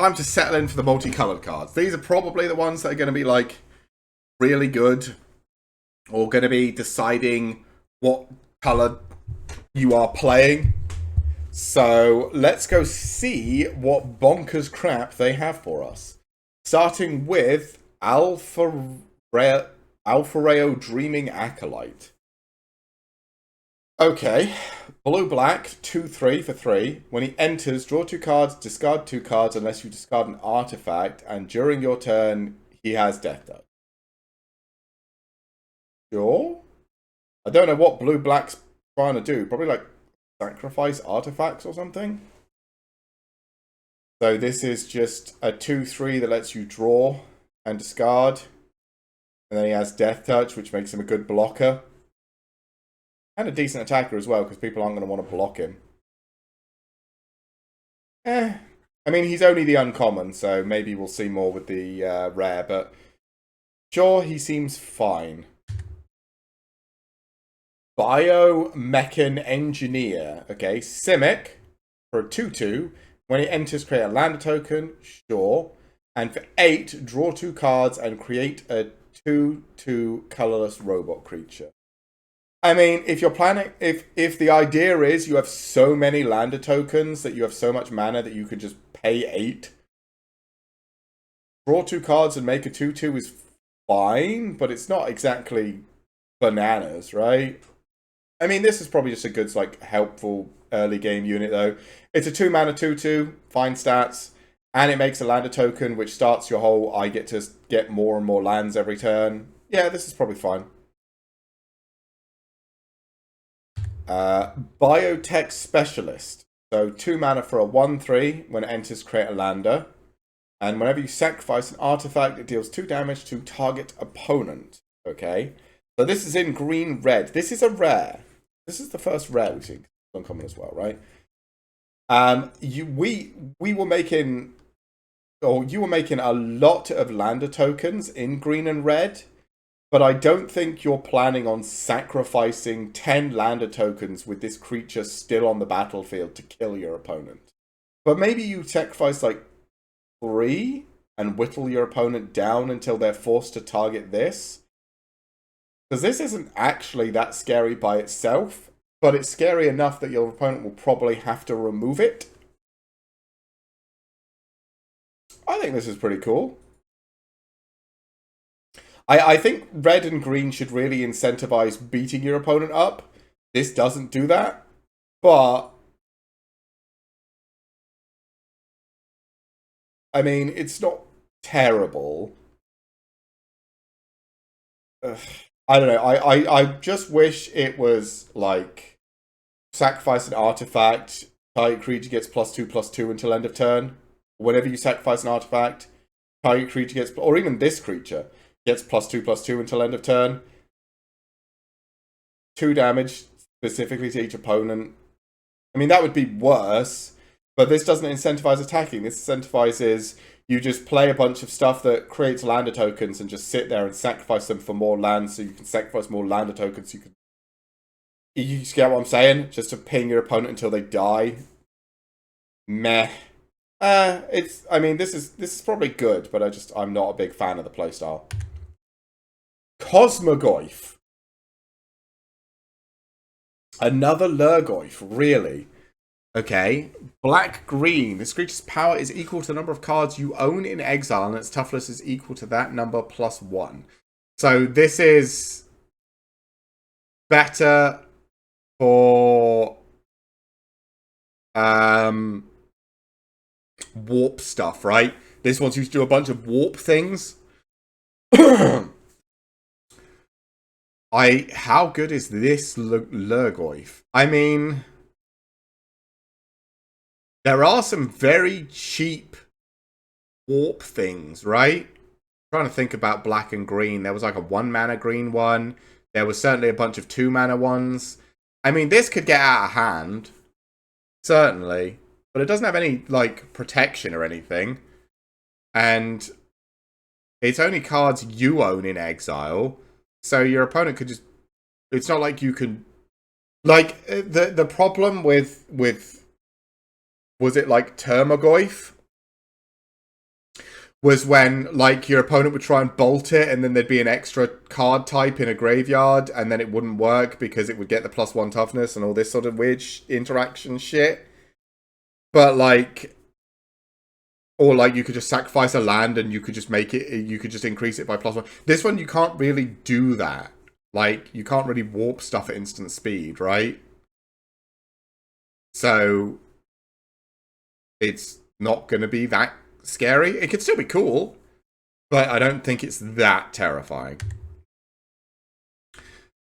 time to settle in for the multicolored cards. These are probably the ones that are going to be like really good, or going to be deciding what color you are playing. So let's go see what bonkers crap they have for us. Starting with Alphareo Dreaming Acolyte. Okay, blue-black, 2/3 for 3. When he enters, draw 2 cards, discard 2 cards unless you discard an artifact, and during your turn, he has Death Touch. Sure? I don't know what blue-black's trying to do. Probably like sacrifice artifacts or something. So this is just a 2/3 that lets you draw and discard. And then he has Death Touch, which makes him a good blocker. And a decent attacker as well, because people aren't going to want to block him. I mean, he's only the uncommon, so maybe we'll see more with the rare, but sure, he seems fine. Biomechan Engineer. Okay, Simic for a 2/2. When it enters, create a lander token. Sure. And for 8, draw 2 cards and create a 2/2 colorless robot creature. I mean, if you're planning, if the idea is you have so many lander tokens that you have so much mana that you could just pay 8, draw 2 cards and make a 2/2 is fine, but it's not exactly bananas, right? I mean, this is probably just a good, like, helpful early game unit, though. It's a 2 mana 2/2, fine stats, and it makes a lander token, which starts your whole I get to get more and more lands every turn. Yeah, this is probably fine. Biotech Specialist. So 2 mana for a 1/3. When it enters, create a lander. And whenever you sacrifice an artifact, it deals 2 damage to target opponent. Okay. So this is in green-red. This is a rare. This is the first rare we've seen. Uncommon as well, right? We were making, or you were making a lot of lander tokens in green and red. But I don't think you're planning on sacrificing 10 lander tokens with this creature still on the battlefield to kill your opponent. But maybe you sacrifice like 3 and whittle your opponent down until they're forced to target this. Because this isn't actually that scary by itself, but it's scary enough that your opponent will probably have to remove it. I think this is pretty cool. I think red and green should really incentivize beating your opponent up. This doesn't do that. But I mean, it's not terrible. I don't know. I just wish it was like sacrifice an artifact, target creature gets +2/+2 until end of turn. Whenever you sacrifice an artifact, target creature gets, or even this creature gets +2/+2 until end of turn. 2 damage specifically to each opponent. I mean, that would be worse, but this doesn't incentivize attacking. This incentivizes you just play a bunch of stuff that creates lander tokens and just sit there and sacrifice them for more lands, so you can sacrifice more lander tokens. You get what I'm saying? Just to ping your opponent until they die. Meh. I mean, this is probably good, but I'm not a big fan of the playstyle. Cosmogoyf. Another Lurgoyf, really? Okay. Black-green. This creature's power is equal to the number of cards you own in exile, and its toughness is equal to that number +1. So this is better for warp stuff, right? This wants you to do a bunch of warp things. How good is this Lurgoyf? I mean, there are some very cheap warp things, right? I'm trying to think about black and green. There was like a 1 mana green one. There was certainly a bunch of 2 mana ones. I mean, this could get out of hand. Certainly. But it doesn't have any, like, protection or anything. And it's only cards you own in exile. So your opponent could just... It's not like you could... Like, the problem with was it like Termagoyf? was when, like, your opponent would try and bolt it, and then there'd be an extra card type in a graveyard, and then it wouldn't work because it would get the +1 toughness and all this sort of weird interaction shit. But, like... Or, like, you could just sacrifice a land and you could just make it... You could just increase it by +1. This one, you can't really do that. Like, you can't really warp stuff at instant speed, right? So... It's not going to be that scary. It could still be cool, but I don't think it's that terrifying.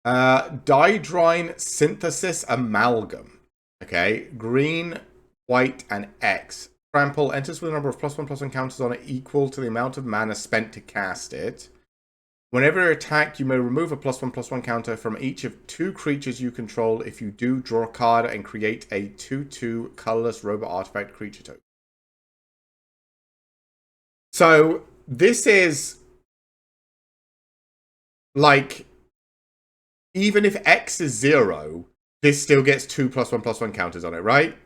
Dydrine Synthesis Amalgam. Okay, green, white, and X. Trample enters with a number of +1/+1 counters on it equal to the amount of mana spent to cast it. Whenever you're attacked, you may remove a +1/+1 counter from each of 2 creatures you control. If you do, draw a card and create a 2/2 colorless robot artifact creature token. So, this is... Like... Even if X is 0, this still gets 2 +1/+1 counters on it, right?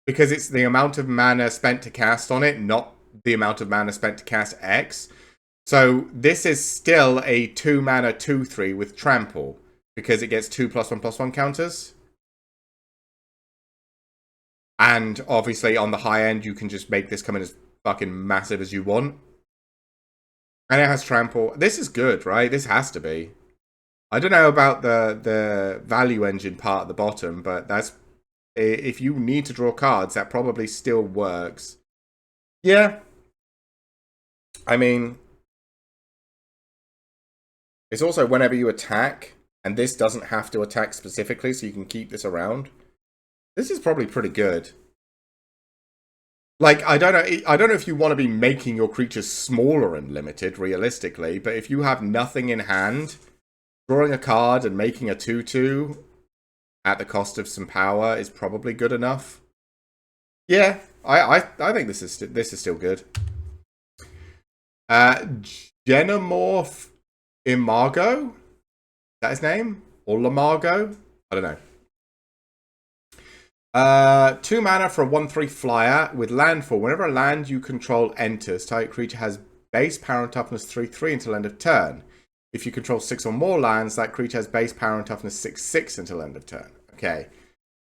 Because it's the amount of mana spent to cast on it, not the amount of mana spent to cast X. So this is still a 2 mana 2/3 with Trample, because it gets 2 +1/+1 counters. And obviously on the high end, you can just make this come in as fucking massive as you want. And it has Trample. This is good, right? This has to be. I don't know about the value engine part at the bottom, but that's... If you need to draw cards, that probably still works. Yeah. I mean... It's also whenever you attack, and this doesn't have to attack specifically, so you can keep this around. This is probably pretty good. Like, I don't know if you want to be making your creatures smaller and limited, realistically, but if you have nothing in hand, drawing a card and making a 2/2 at the cost of some power is probably good enough. Yeah, I think this is still good. Genomorph Imago? Is that his name? Or Lamargo? I don't know. 2 mana for a 1/3 flyer with landfall. Whenever a land you control enters, target creature has base power and toughness 3/3 until end of turn. If you control 6 or more lands, that creature has base power and toughness 6/6 until end of turn. Okay.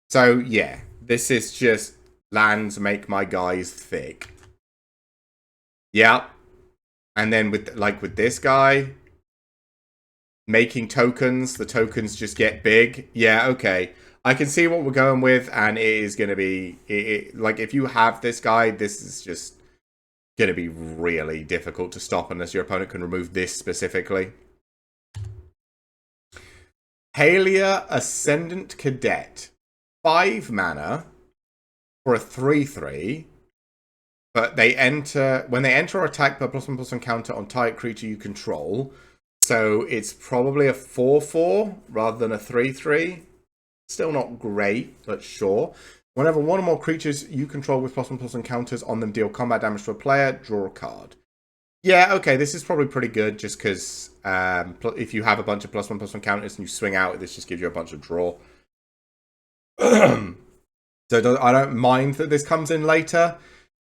So, yeah. This is just lands make my guys thick. Yeah. And then with this guy, making tokens, the tokens just get big. Yeah, okay. I can see what we're going with, and it is going to be... like, if you have this guy, this is just going to be really difficult to stop unless your opponent can remove this specifically. Halia Ascendant Cadet. 5 mana for a 3/3. But they enter... When they enter or attack per +1/+1 counter on target creature you control. So it's probably a 4/4 rather than a 3/3. Still not great, but sure. Whenever one or more creatures you control with +1/+1 counters on them deal combat damage to a player, draw a card. Yeah, okay, this is probably pretty good just because if you have a bunch of +1/+1 counters and you swing out, this just gives you a bunch of draw. So I don't mind that this comes in later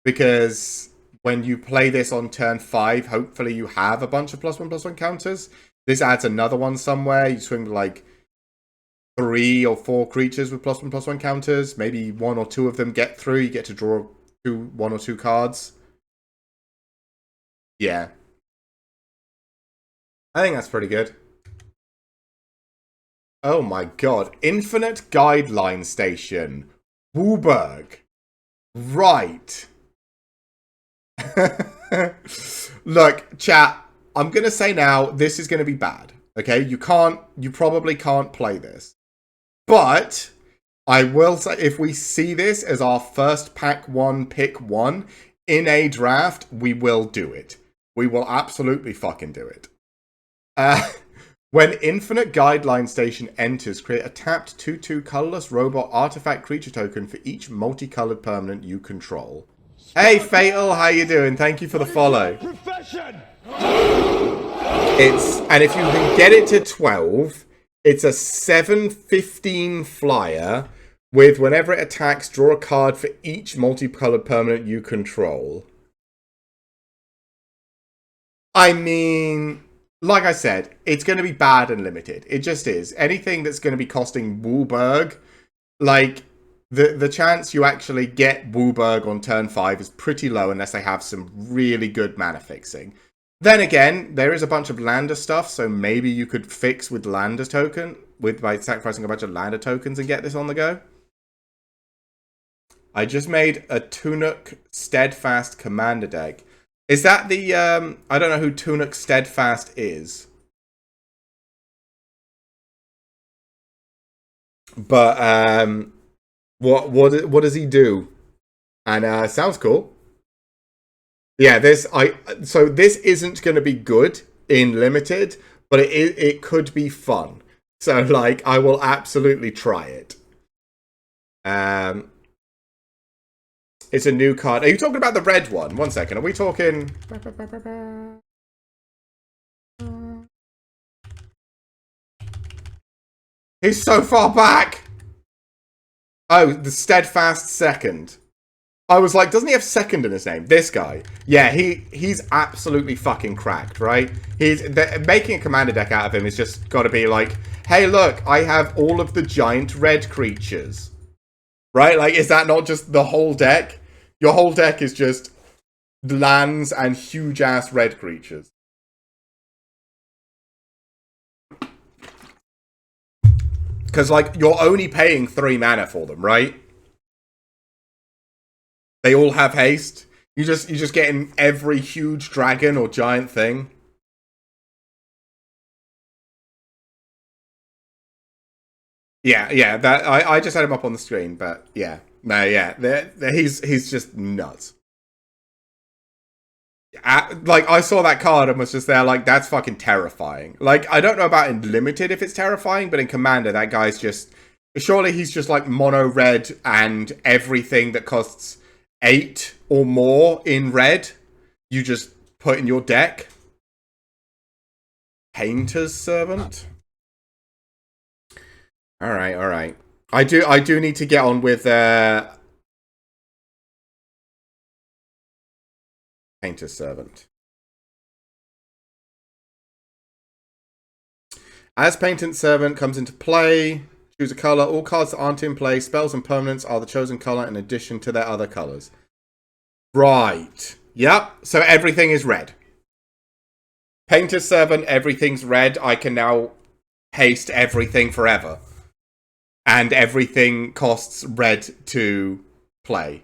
because when you play this on turn 5, hopefully you have a bunch of +1/+1 counters. This adds another one somewhere. You swing like 3 or 4 creatures with +1/+1 counters. Maybe 1 or 2 of them get through. You get to draw 1 or 2 cards. Yeah. I think that's pretty good. Oh my god. Infinite Guideline Station. Wooburg. Right. Look, chat, I'm going to say now, this is going to be bad. Okay? You probably can't play this. But I will say, if we see this as our first pack 1, pick 1 in a draft, we will do it. We will absolutely fucking do it. When Infinite Guideline Station enters, create a tapped 2/2 colorless robot artifact creature token for each multicolored permanent you control. Hey Fatal, how you doing? Thank you for the follow. And if you can get it to 12, it's a 7/15 flyer with whenever it attacks, draw a card for each multicolored permanent you control. I mean, like I said, it's going to be bad and limited. It just is. Anything that's going to be costing Woolberg, like, the chance you actually get Woolberg on turn 5 is pretty low unless they have some really good mana fixing. Then again, there is a bunch of Lander stuff, so maybe you could fix with Lander token, by sacrificing a bunch of Lander tokens and get this on the go. I just made a Tunic Steadfast Commander deck. Is that the, I don't know who Tunic Steadfast is. But, what does he do? And, sounds cool. Yeah, so this isn't going to be good in Limited, but it could be fun. So, like, I will absolutely try it. It's a new card. Are you talking about the red one? 1 second. Are we talking... He's so far back! Oh, the Steadfast Second. I was like, doesn't he have second in his name? This guy. Yeah, he's absolutely fucking cracked, right? Making a commander deck out of him is just got to be like, hey, look, I have all of the giant red creatures. Right? Like, is that not just the whole deck? Your whole deck is just lands and huge-ass red creatures. Because, like, you're only paying 3 mana for them, right? They all have haste. You're just getting every huge dragon or giant thing. Yeah. That I just had him up on the screen, but yeah, no, yeah, he's just nuts. Like, I saw that card and was just there, like, that's fucking terrifying. Like, I don't know about in Limited if it's terrifying, but in Commander, that guy's just... Surely he's just, like, mono red and everything that costs 8 or more in red, you just put in your deck. Painter's Servant? Alright. I do need to get on with, Painter's Servant. As Painter's Servant comes into play, choose a color. All cards that aren't in play, spells and permanents, are the chosen color in addition to their other colors. Right. Yep. So everything is red. Painter's Servant, everything's red. I can now haste everything forever. And everything costs red to play.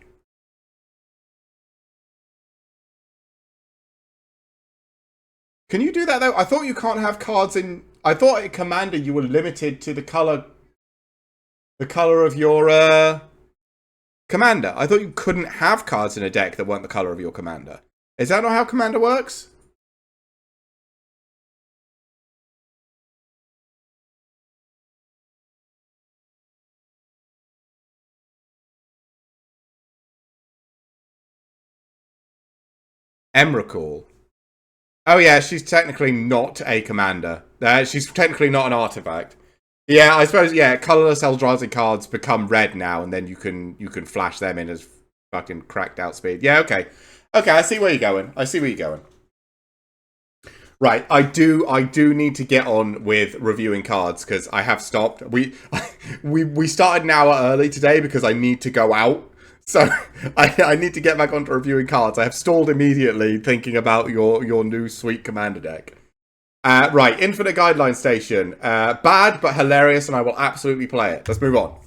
Can you do that, though? I thought you can't have cards in... I thought in Commander you were limited to the color of your commander. I thought you couldn't have cards in a deck that weren't the color of your commander. Is that not how Commander works? Emrakul. Oh yeah, she's technically not a commander. She's technically not an artifact. Yeah, I suppose, yeah, colorless Eldrazi cards become red now, and then you can flash them in as fucking cracked out speed. Yeah, okay. Okay, I see where you're going. Right, I do need to get on with reviewing cards, because I have stopped. We started an hour early today because I need to go out. So I need to get back onto reviewing cards. I have stalled immediately thinking about your new sweet commander deck. Right, Infinite Guideline Station. Bad, but hilarious, and I will absolutely play it. Let's move on.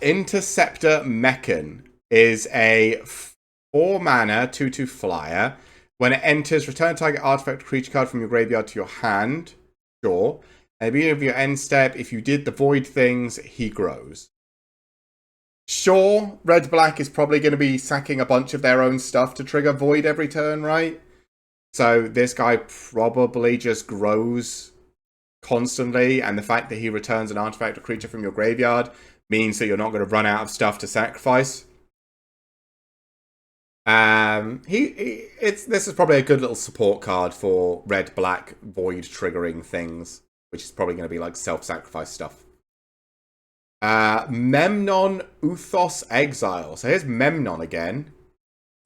Interceptor Mechan is a 4 mana 2/2 flyer. When it enters, return target artifact or creature card from your graveyard to your hand. Sure. At the beginning of your end step, if you did the void things, he grows. Sure, red-black is probably going to be sacking a bunch of their own stuff to trigger void every turn, right? So this guy probably just grows constantly, and the fact that he returns an artifact or creature from your graveyard means that you're not going to run out of stuff to sacrifice. This is probably a good little support card for red-black void triggering things, which is probably going to be like self-sacrifice stuff. Memnon Uthos Exile. So here's Memnon again.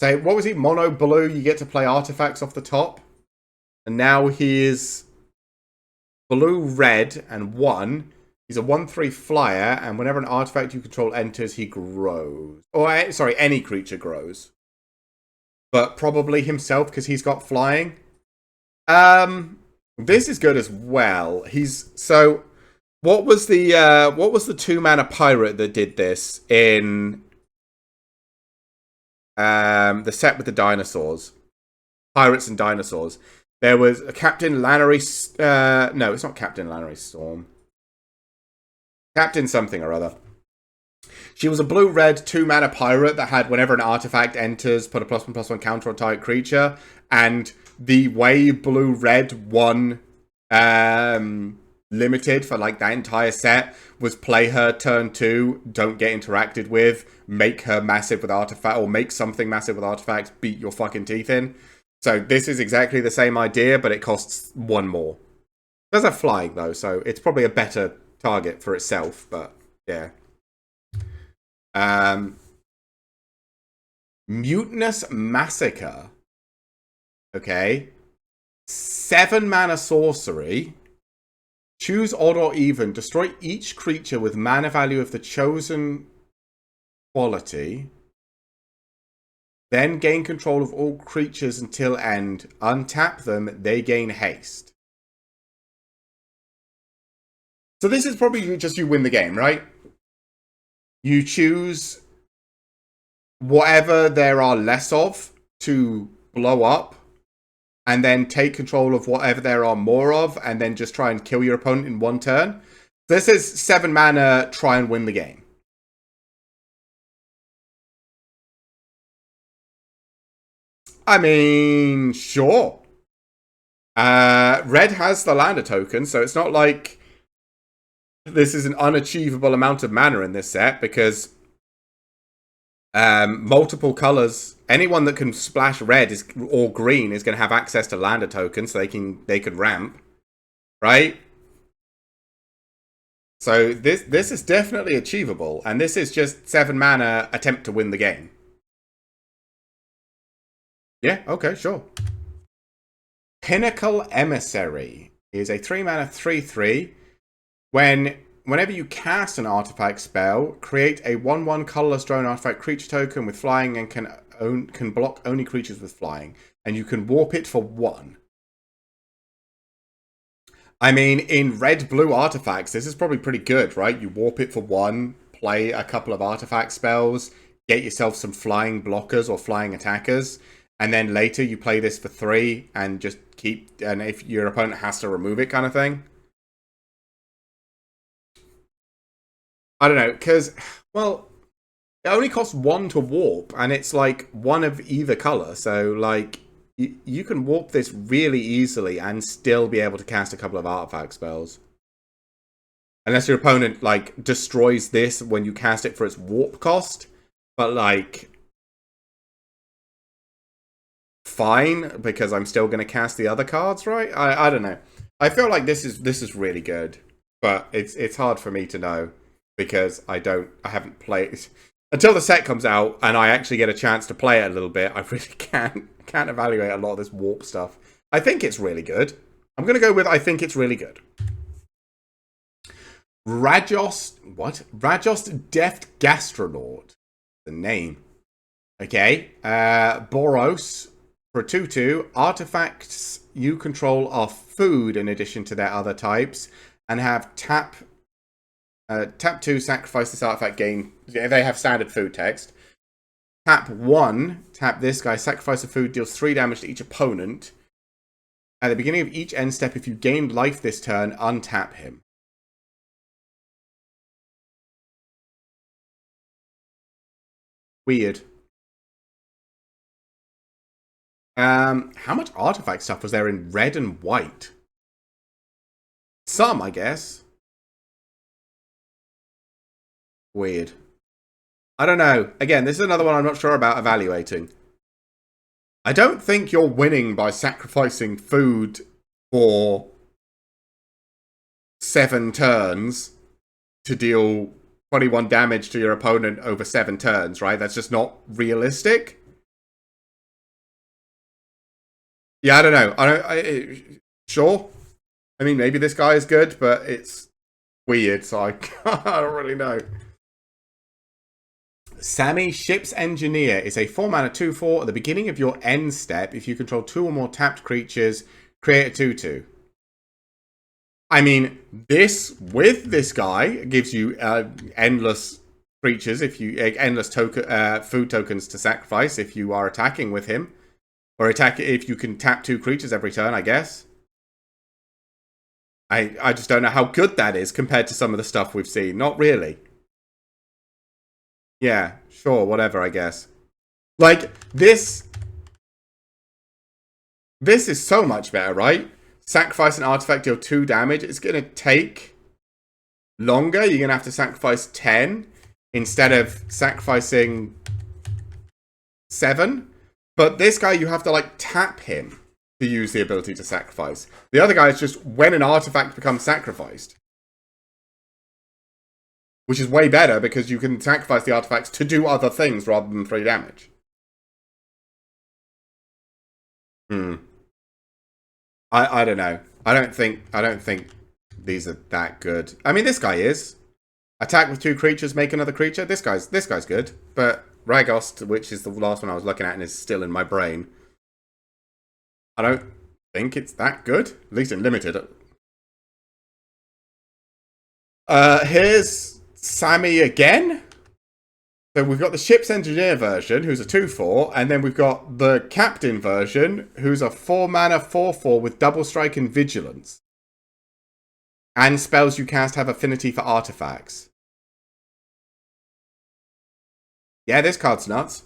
Say, what was he? Mono blue, you get to play artifacts off the top. And now he is blue, red, and 1. He's a 1/3 flyer, and whenever an artifact you control enters, he grows. Or, sorry, any creature grows. But probably himself, because he's got flying. This is good as well. So what was the 2-mana pirate that did this in the set with the dinosaurs? Pirates and Dinosaurs. There was a Captain Lannery... no, it's not Captain Lannery Storm. Captain something or other. She was a blue-red 2-mana pirate that had, whenever an artifact enters, put a +1/+1 counter on target creature. And the way blue-red won limited for like that entire set was play her turn 2, don't get interacted with, make her massive with artifact, or make something massive with artifacts, beat your fucking teeth in. So this is exactly the same idea, but it costs 1 more. It does have flying though, so it's probably a better target for itself, but yeah. Mutinous Massacre. Okay. 7-mana sorcery. Choose odd or even. Destroy each creature with mana value of the chosen quality. Then gain control of all creatures until end. Untap them. They gain haste. So this is probably just you win the game, right? You choose whatever there are less of to blow up, and then take control of whatever there are more of, and then just try and kill your opponent in 1 turn. This is 7 mana, try and win the game. I mean, sure. Red has the lander token, so it's not like this is an unachievable amount of mana in this set, because multiple colors, anyone that can splash red or green is going to have access to lander tokens, so they can ramp, right? So this is definitely achievable, and this is just 7 mana attempt to win the game. Yeah, okay, sure. Pinnacle Emissary is a 3-mana 3/3. Whenever you cast an artifact spell, create a 1/1 colorless drone artifact creature token with flying and can block only creatures with flying, and you can warp it for 1. I mean, in red-blue artifacts, this is probably pretty good, right? You warp it for 1, play a couple of artifact spells, get yourself some flying blockers or flying attackers, and then later you play this for 3 and just and if your opponent has to remove it kind of thing. I don't know, because, well, it only costs 1 to warp, and it's like 1 of either color, so like you can warp this really easily and still be able to cast a couple of artifact spells. Unless your opponent like destroys this when you cast it for its warp cost, but like fine, because I'm still going to cast the other cards, right? I don't know. I feel like this is really good, but it's hard for me to know because I haven't played until the set comes out and I actually get a chance to play it a little bit. I really can't evaluate a lot of this warp stuff. I think it's really good. I'm going to go with I think it's really good. Rajos Deft Gastronaut. The name. Okay. Boros. For 2/2, artifacts you control are food in addition to their other types, and have tap 2, sacrifice this artifact, gain. They have standard food text. Tap 1, tap this guy, sacrifice a food, deals 3 damage to each opponent. At the beginning of each end step, if you gained life this turn, untap him. Weird. How much artifact stuff was there in red and white? Some, I guess. Weird. I don't know. Again, this is another one I'm not sure about evaluating. I don't think you're winning by sacrificing food for 7 turns to deal 21 damage to your opponent over 7 turns, right? That's just not realistic. Yeah, I don't know. Sure. I mean, maybe this guy is good, but it's weird, so I don't really know. Sammy, Ship's Engineer, is a 4-mana 2/4 at the beginning of your end step. If you control 2 or more tapped creatures, create a 2/2. I mean, with this guy gives you endless creatures if you endless food tokens to sacrifice if you are attacking with him, or attack if you can tap 2 creatures every turn. I guess. I just don't know how good that is compared to some of the stuff we've seen. Not really. Yeah, sure, whatever. I guess. Like this is so much better, right? Sacrifice an artifact, deal 2 damage. It's gonna take longer. You're gonna have to sacrifice 10 instead of sacrificing 7. But this guy, you have to like tap him to use the ability to sacrifice. The other guy is just when an artifact becomes sacrificed, which is way better because you can sacrifice the artifacts to do other things rather than 3 damage. I don't know. I don't think these are that good. I mean, this guy is. Attack with 2 creatures, make another creature. This guy's good, but Ragost, which is the last one I was looking at and is still in my brain, I don't think it's that good. At least in limited. Here's Sammy again. So we've got the Ship's Engineer version, who's a 2/4, and then we've got the Captain version, who's a 4-mana 4/4 with double strike and vigilance. And spells you cast have affinity for artifacts. Yeah, this card's nuts.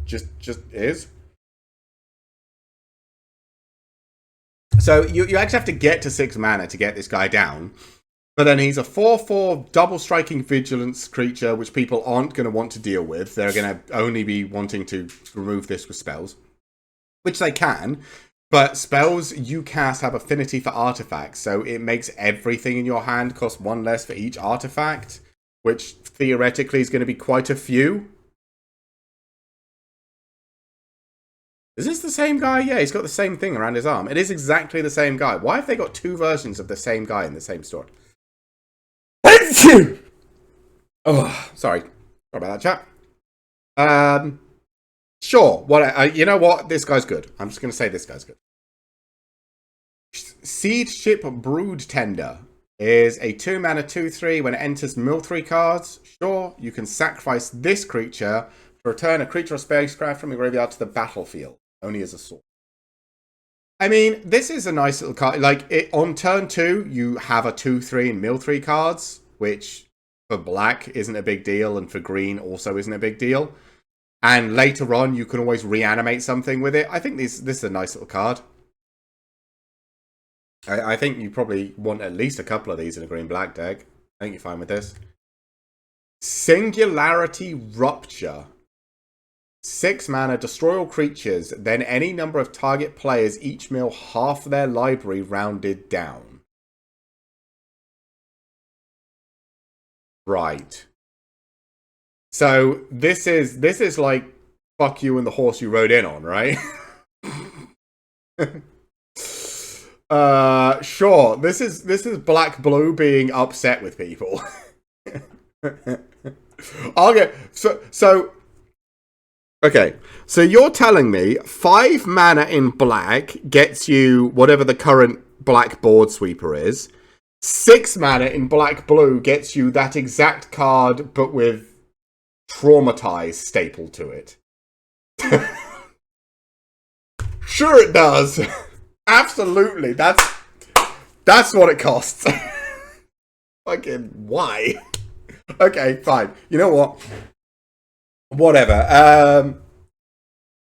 Just is. So you actually have to get to 6 mana to get this guy down. But then he's a 4/4 double striking vigilance creature, which people aren't going to want to deal with. They're going to only be wanting to remove this with spells, which they can. But spells you cast have affinity for artifacts, so it makes everything in your hand cost 1 less for each artifact, which theoretically is going to be quite a few. Is this the same guy? Yeah, he's got the same thing around his arm. It is exactly the same guy. Why have they got 2 versions of the same guy in the same story? Oh, sorry. Sorry about that, chat. Sure. What? You know what? This guy's good. I'm just going to say this guy's good. Seed Ship Brood Tender is a 2-mana 2/3. When it enters mill 3 cards, sure, you can sacrifice this creature to return a creature or spacecraft from your graveyard to the battlefield, only as a sword. I mean, this is a nice little card. Like, on turn 2, you have a 2/3 and mill 3 cards, which for black isn't a big deal, and for green also isn't a big deal. And later on, you can always reanimate something with it. I think this is a nice little card. I think you probably want at least a couple of these in a green-black deck. I think you're fine with this. Singularity Rupture. 6 mana, destroy all creatures, then any number of target players each mill half their library rounded down. Right. So this is like fuck you and the horse you rode in on, right? Sure. This is black blue being upset with people. I'll get so okay. So you're telling me 5 mana in black gets you whatever the current black board sweeper is. 6 mana in black blue gets you that exact card, but with traumatized stapled to it. Sure it does. Absolutely. That's what it costs. Fucking why? Okay, fine. You know what? Whatever.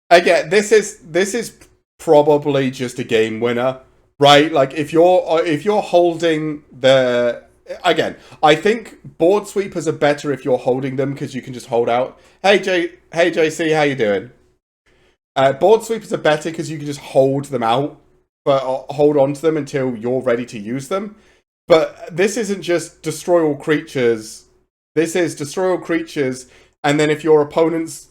Again, this is probably just a game winner, right? Like if you're holding the again, I think board sweepers are better if you're holding them because you can just hold out. Hey JC, how you doing? Board sweepers are better because you can just hold them out, but hold on to them until you're ready to use them. But this isn't just destroy all creatures. This is destroy all creatures, and then if your opponent's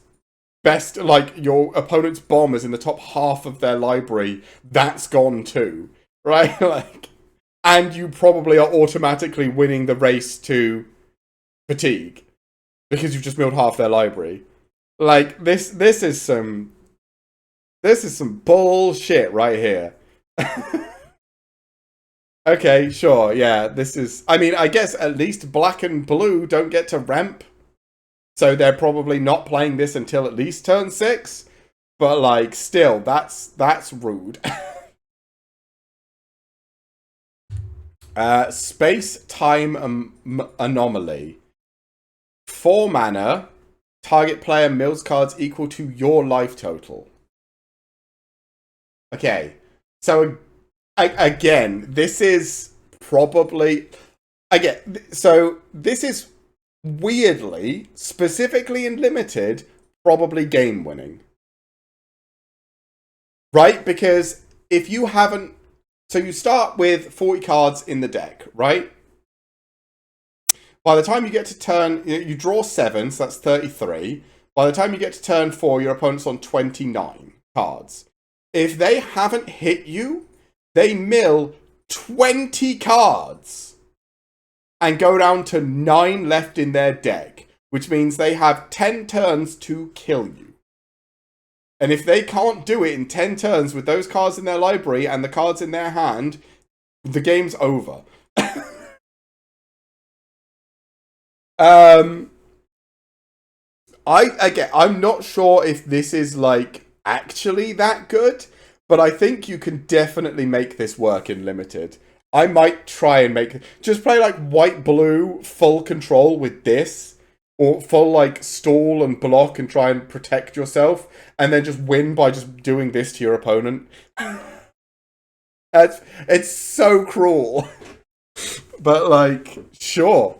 best, like, your opponent's bomb is in the top half of their library, that's gone too, right? Like, and you probably are automatically winning the race to fatigue because you've just milled half their library. Like, this is some bullshit right here. Okay, sure, yeah, this is... I mean, I guess at least black and blue don't get to ramp, so they're probably not playing this until at least turn 6, but, like, still, that's rude. Space-time anomaly. 4 mana, target player mills cards equal to your life total. Okay, so again, this is probably... Again, so this is weirdly, specifically in limited, probably game winning. Right? Because if you haven't... So you start with 40 cards in the deck, right? By the time you get to turn... You draw 7, so that's 33. By the time you get to turn 4, your opponent's on 29 cards. If they haven't hit you, they mill 20 cards and go down to 9 left in their deck, which means they have 10 turns to kill you. And if they can't do it in 10 turns with those cards in their library and the cards in their hand, the game's over. I'm not sure if this is, like, actually that good, but I think you can definitely make this work in limited. I might try and just play like white blue full control with this, or full like stall and block and try and protect yourself, and then just win by just doing this to your opponent. It's so cruel. But like, sure.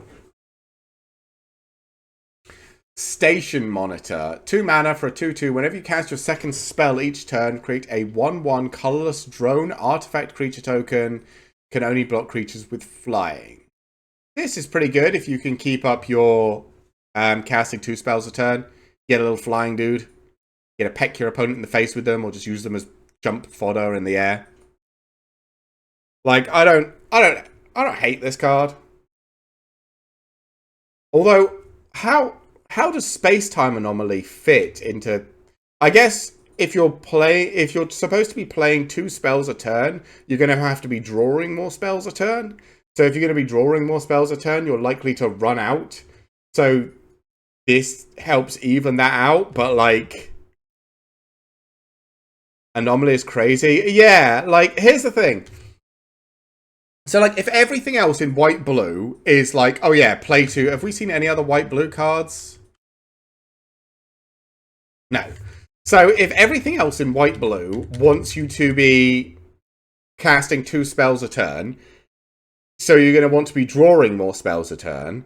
Station Monitor. 2 mana for a 2/2. Whenever you cast your second spell each turn, create a 1/1 colorless drone artifact creature token. Can only block creatures with flying. This is pretty good if you can keep up your casting 2 spells a turn. Get a little flying dude. Get to peck your opponent in the face with them, or just use them as jump fodder in the air. Like, I don't hate this card. Although, how does Space-Time Anomaly fit into... I guess if you're supposed to be playing 2 spells a turn, you're going to have to be drawing more spells a turn. So if you're going to be drawing more spells a turn, you're likely to run out. So this helps even that out, but like... Anomaly is crazy. Yeah, like, here's the thing. So, like, if everything else in white-blue is like, oh yeah, play 2... Have we seen any other white-blue cards? No. So, if everything else in white-blue wants you to be casting 2 spells a turn, so you're going to want to be drawing more spells a turn,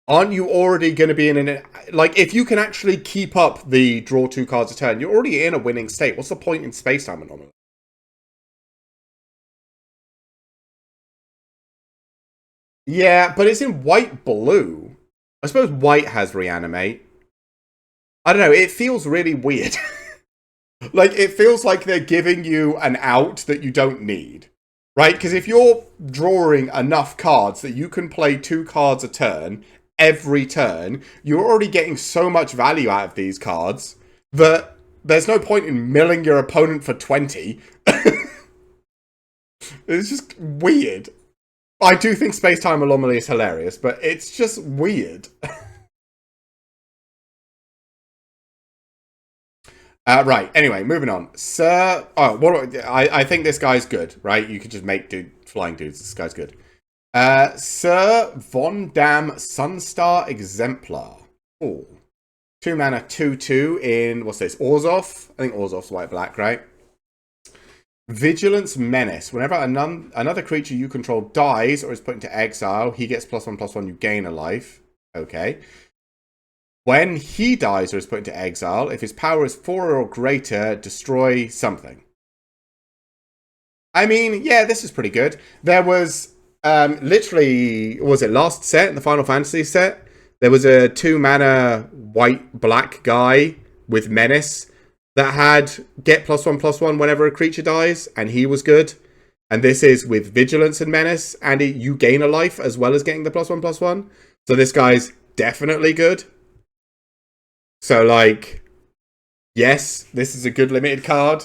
aren't you already going to be in an... Like, if you can actually keep up the draw 2 cards a turn, you're already in a winning state. What's the point in Space-Time Anomaly? Yeah, but it's in white-blue. I suppose white has reanimate. I don't know, it feels really weird. Like, it feels like they're giving you an out that you don't need. Right? Because if you're drawing enough cards that you can play 2 cards a turn, every turn, you're already getting so much value out of these cards that there's no point in milling your opponent for 20. It's just weird. I do think Space-Time Anomaly is hilarious, but it's just weird. Right, anyway, moving on. Sir... Oh, I think this guy's good, right? You could just make flying dudes. This guy's good. Sir Von Dam Sunstar Exemplar. Cool. 2 mana, 2/2 in... What's this? Orzhov? I think Orzhov's white-black, right? Vigilance Menace. Whenever another creature you control dies or is put into exile, he gets +1/+1, you gain a life. Okay. When he dies or is put into exile, if his power is 4 or greater, destroy something. I mean, yeah, this is pretty good. There was, literally, was it last set, in the Final Fantasy set? There was a 2 mana white-black guy with Menace that had get +1/+1 whenever a creature dies, and he was good. And this is with Vigilance and Menace, and you gain a life as well as getting the +1/+1. So this guy's definitely good. So, like, yes, this is a good limited card.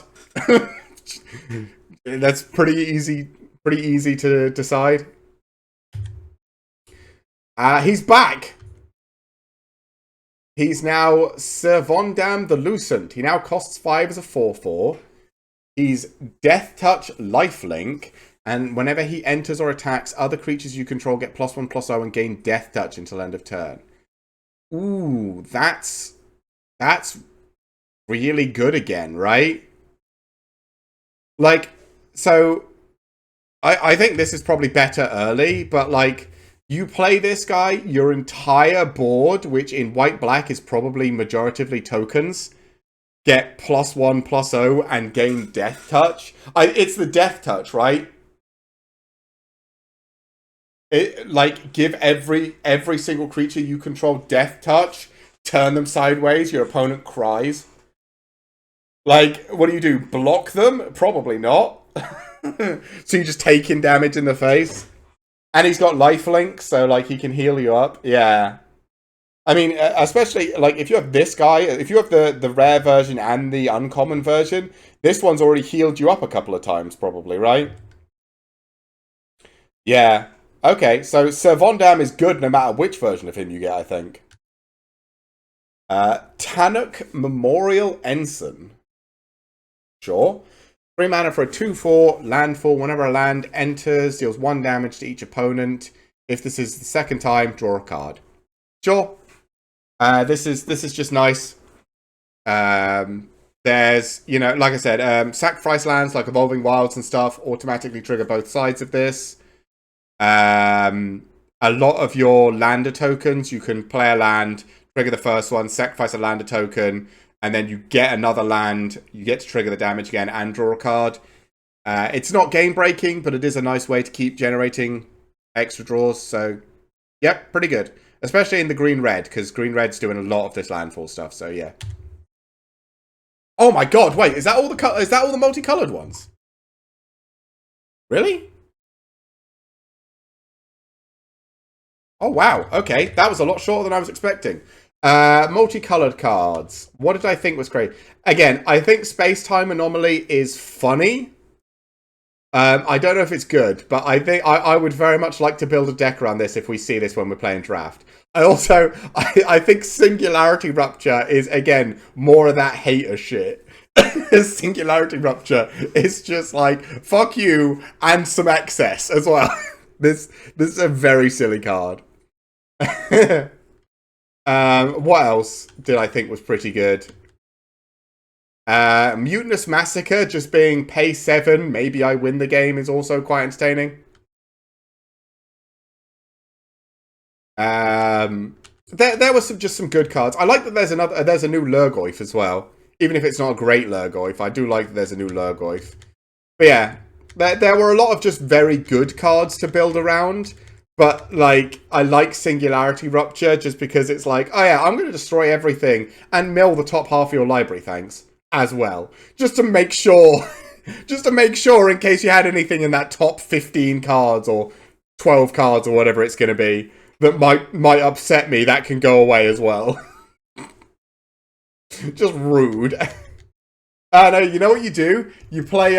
That's pretty easy to decide. He's back. He's now Sir Vondam the Lucent. He now costs 5 as a 4/4. He's Death Touch Lifelink, and whenever he enters or attacks, other creatures you control get +1/+0 and gain Death Touch until end of turn. Ooh, that's really good again, right? Like, so I think this is probably better early, but like, you play this guy, your entire board, which in white-black is probably majoritively tokens, get +1/+0 and gain Death Touch. It's the Death Touch, right? It, like, give every single creature you control Death Touch, turn them sideways, your opponent cries. Like, what do? Block them? Probably not. So you're just taking damage in the face. And he's got lifelink, so like he can heal you up. Yeah. I mean, especially like if you have this guy, if you have the rare version and the uncommon version, this one's already healed you up a couple of times, probably, right? Yeah. Okay, so Sir Vondam is good no matter which version of him you get, I think. Tannock Memorial Ensign. Sure. 3 mana for a 2/4 landfall. Whenever a land enters, deals 1 damage to each opponent. If this is the second time, draw a card. Sure. This is just nice. There's, you know, like I said, sacrifice lands like Evolving Wilds and stuff automatically trigger both sides of this. A lot of your lander tokens, you can play a land, trigger the first one, sacrifice a lander token, and then you get another land, you get to trigger the damage again and draw a card. It's not game breaking, but it is a nice way to keep generating extra draws. So, yep, pretty good. Especially in the green-red, because green-red's doing a lot of this landfall stuff, so yeah. Oh my god, wait, is that all the multicolored ones? Really? Oh wow, okay. That was a lot shorter than I was expecting. Multicolored cards. What did I think was great? Again, I think Space-Time Anomaly is funny. I don't know if it's good, but I think I would very much like to build a deck around this if we see this when we're playing draft. I think Singularity Rupture is, again, more of that hater shit. Singularity Rupture is just like, fuck you, and some excess as well. This is a very silly card. What else did I think was pretty good? Mutinous Massacre just being pay 7, maybe I win the game is also quite entertaining. There was just some good cards. I like that there's a new Lurgoyf as well. Even if it's not a great Lurgoyf, I do like that there's a new Lurgoyf. But yeah, there were a lot of just very good cards to build around. But, like, I like Singularity Rupture just because it's like, oh yeah, I'm going to destroy everything and mill the top half of your library, thanks, as well. Just to make sure, in case you had anything in that top 15 cards or 12 cards or whatever it's going to be that might upset me, that can go away as well. Just rude. No, you know what you do? You play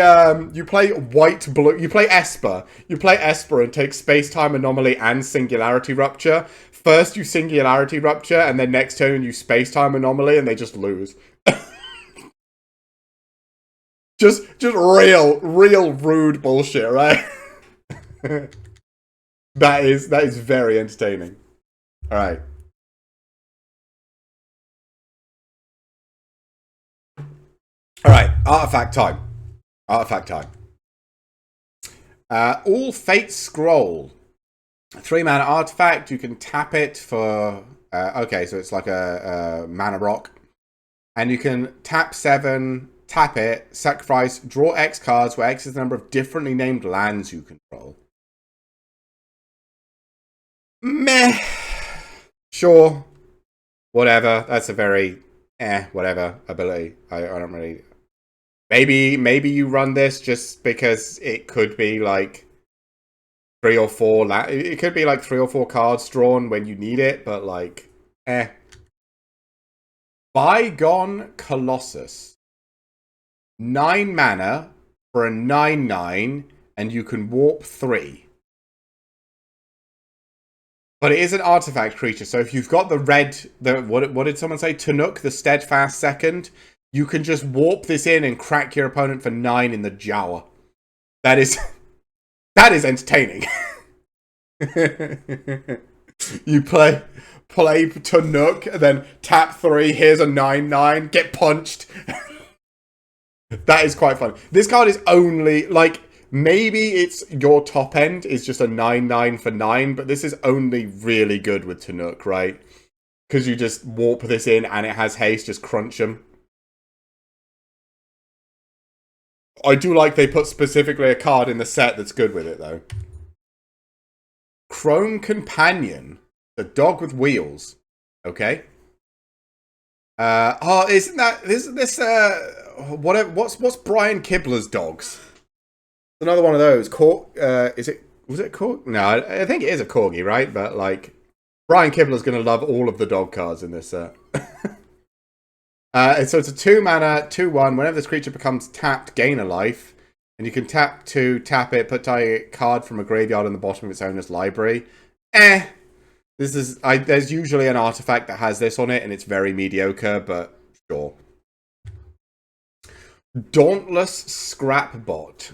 white-blue. You play Esper. You play Esper and take Space-Time Anomaly and Singularity Rupture. First you Singularity Rupture, and then next turn you Space-Time Anomaly, and they just lose. just real rude bullshit, right? That is very entertaining. All right. Alright, artifact time. Artifact time. All Fate Scroll. 3 mana artifact. You can tap it for... okay, so it's like a mana rock. And you can tap 7, tap it, sacrifice, draw X cards, where X is the number of differently named lands you control. Meh. Sure. Whatever. That's a very whatever ability. I don't really. Maybe you run this just because it could be like three or four. It could be like 3 or 4 cards drawn when you need it, but like, Bygone Colossus, 9 mana for a 9/9, and you can warp 3. But it is an artifact creature, so if you've got the red, what did someone say? Tanook, the steadfast second, you can just warp this in and crack your opponent for 9 in the jaw. That is entertaining. You play Tanook, and then tap 3, here's a 9/9, get punched. That is quite fun. This card is only, like, maybe it's your top end is just a 9/9 for 9, but this is only really good with Tanook, right? Because you just warp this in and it has haste, just crunch them. I do like they put specifically a card in the set that's good with it, though. Chrome Companion, the dog with wheels. Okay. Isn't that this what's Brian Kibler's dogs? Another one of those. Was it Cork? No, I think it is a corgi, right? But like, Brian Kibler's gonna love all of the dog cards in this set. So it's a 2-mana, 2/1. Whenever this creature becomes tapped, gain a life. And you can tap it, put a card from a graveyard in the bottom of its owner's library. There's usually an artifact that has this on it, and it's very mediocre, but sure. Dauntless Scrapbot.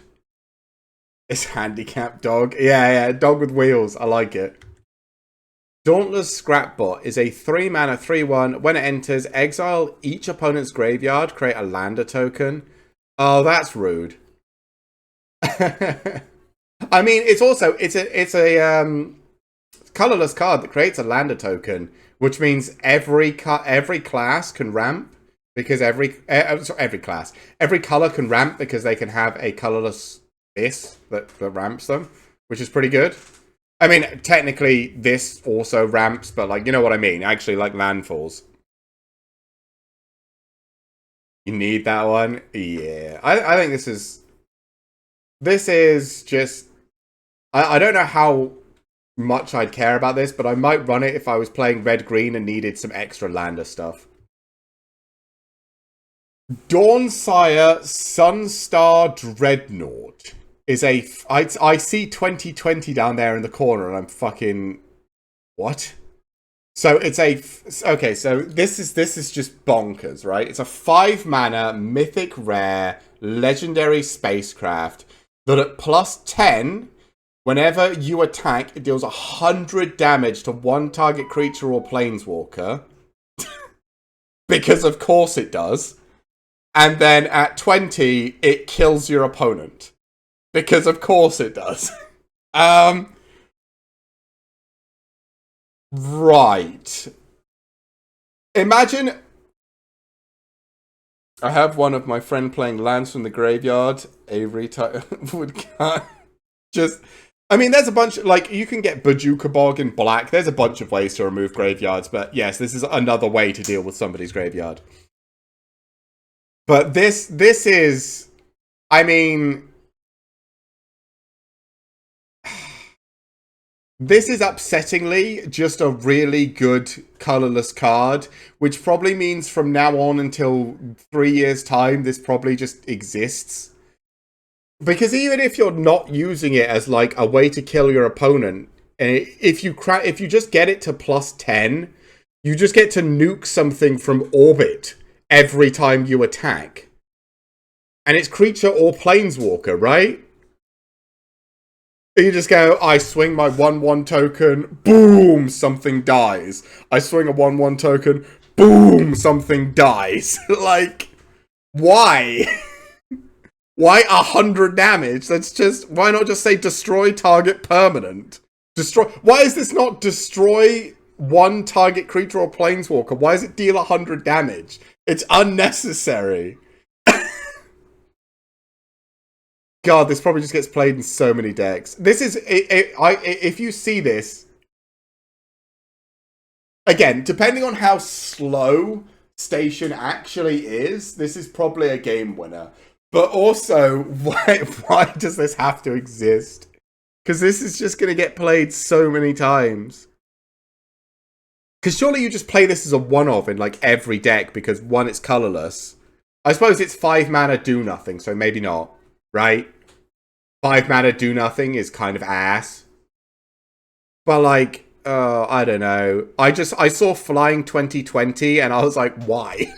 It's handicapped dog. Yeah, dog with wheels. I like it. Dauntless Scrapbot is a 3-mana, 3/1. When it enters, exile each opponent's graveyard, create a lander token. Oh, that's rude. I mean, it's a colorless card that creates a lander token, which means every class can ramp because every color can ramp because they can have a colorless that ramps them, which is pretty good. I mean, technically this also ramps, but like, you know what I mean? Actually, like landfalls. You need that one, yeah. I think this is just. I don't know how much I'd care about this, but I might run it if I was playing red-green and needed some extra lander stuff. Dawnsire Sunstar Dreadnought is I see 2020 down there in the corner, and I'm fucking what? So it's okay. So this is just bonkers, right? It's a 5-mana mythic rare legendary spacecraft that at +10. Whenever you attack, it deals 100 damage to one target creature or planeswalker. Because of course it does. And then at 20, it kills your opponent. Because of course it does. Right. Imagine. I have one of my friend playing lands from the graveyard. Avery would just. I mean, there's a bunch, like, you can get Bajuka Bog in black. There's a bunch of ways to remove graveyards, but yes, this is another way to deal with somebody's graveyard. But this is, I mean, this is upsettingly just a really good colorless card, which probably means from now on until 3 years' time, this probably just exists. Because even if you're not using it as like a way to kill your opponent, if you just get it to +10, you just get to nuke something from orbit every time you attack. And it's creature or planeswalker, right? You just go, I swing my 1/1 token, boom, something dies. I swing a 1/1 token, boom, something dies. Like, why? Why 100 damage? Why not just say destroy target permanent? Why is this not destroy one target creature or planeswalker? Why does it deal 100 damage? It's unnecessary. God, this probably just gets played in so many decks. This is, if you see this, again, depending on how slow station actually is, this is probably a game winner. But also, why does this have to exist? Because this is just going to get played so many times. Because surely you just play this as a one-of in like every deck because one, it's colorless. I suppose it's 5 mana do nothing, so maybe not, right? 5 mana do nothing is kind of ass. But like, I don't know. I saw Flying 2020 and I was like, why?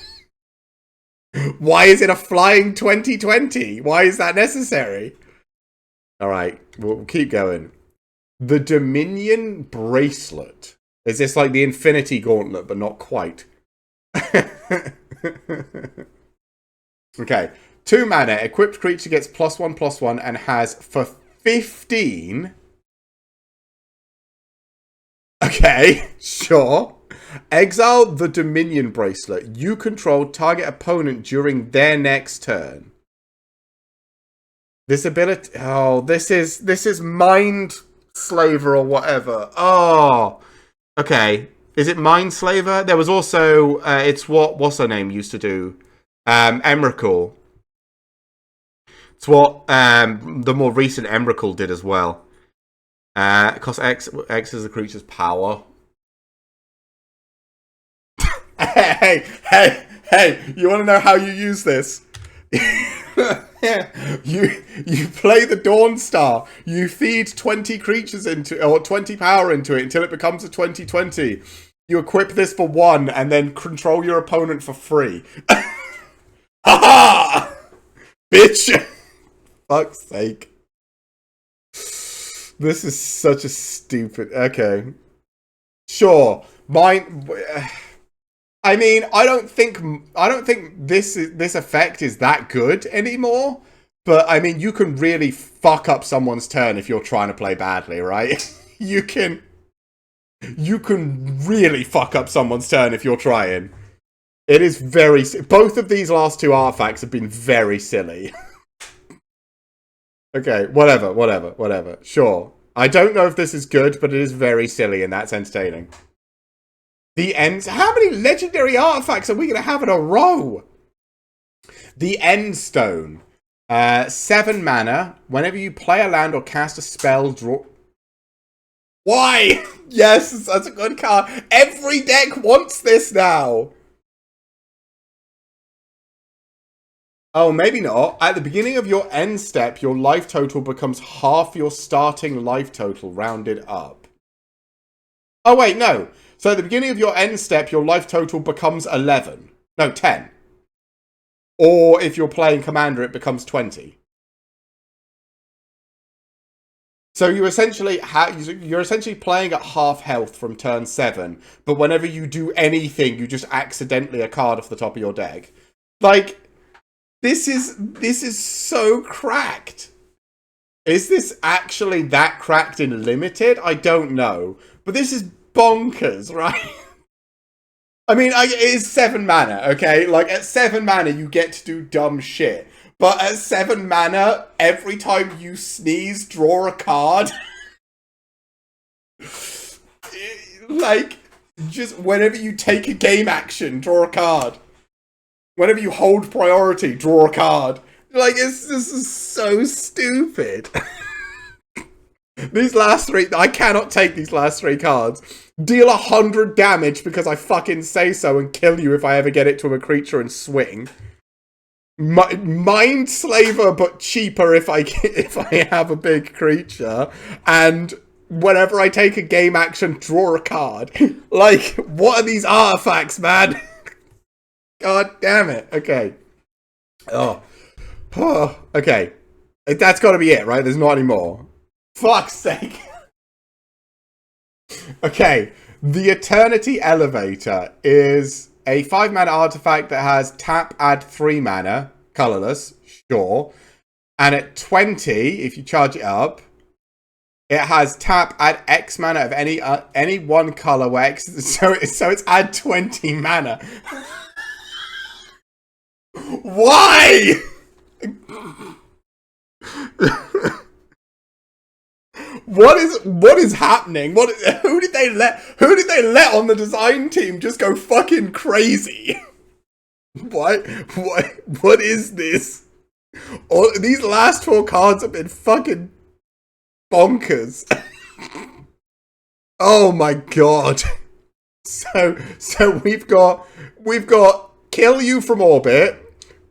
Why is it a Flying 2020? Why is that necessary? Alright, we'll keep going. The Dominion Bracelet. Is this like the Infinity Gauntlet, but not quite? Okay. 2 mana. Equipped creature gets +1/+1 and has for 15... Okay, sure. Exile the Dominion Bracelet. You control target opponent during their next turn. This ability... Oh, this is Mind Slaver or whatever. Oh, okay. Is it Mind Slaver? There was also... it's what's her name used to do. Emrakul. It's what the more recent Emrakul did as well. It costs X is the creature's power. Hey, you want to know how you use this? You play the Dawn Star. You feed 20 creatures into, or 20 power into it until it becomes a 20/20. You equip this for 1 and then control your opponent for free. Ha! Bitch! Fuck's sake. This is such a stupid... Okay. Sure. Mine... I mean, I don't think this effect is that good anymore. But, I mean, you can really fuck up someone's turn if you're trying to play badly, right? You can really fuck up someone's turn if you're trying. It is very... Both of these last 2 artifacts have been very silly. Okay, whatever. Sure. I don't know if this is good, but it is very silly and that's entertaining. The Ends... How many legendary artifacts are we going to have in a row? The End Stone. 7 mana. Whenever you play a land or cast a spell, draw... Why? Yes, that's a good card. Every deck wants this now. Oh, maybe not. At the beginning of your end step, your life total becomes half your starting life total rounded up. Oh, wait, no. So at the beginning of your end step, your life total becomes 11. No, 10. Or if you're playing Commander, it becomes 20. So you're essentially playing at half health from turn 7, but whenever you do anything, you just accidentally a card off the top of your deck. Like... This is so cracked. Is this actually that cracked in Limited? I don't know. But this is bonkers, right? I mean, it is 7 mana, okay? Like, at 7 mana, you get to do dumb shit. But at 7 mana, every time you sneeze, draw a card. Like, just whenever you take a game action, draw a card. Whenever you hold priority, draw a card. Like, this is so stupid. These last 3... I cannot take these last 3 cards. Deal 100 damage because I fucking say so and kill you if I ever get it to a creature and swing. Mind Slaver, but cheaper if I have a big creature. And whenever I take a game action, draw a card. Like, what are these artifacts, man? God damn it. Okay. Oh. Okay. That's got to be it, right? There's not any more. Fuck's sake. Okay. The Eternity Elevator is a 5 mana artifact that has tap, add 3 mana. Colorless. Sure. And at 20, if you charge it up, it has tap, add X mana of any one color where X... So it's add 20 mana. Why? What is happening? Who did they let on the design team just go fucking crazy? What? What is this? All these last 4 cards have been fucking bonkers. Oh my god. So we've got kill you from orbit.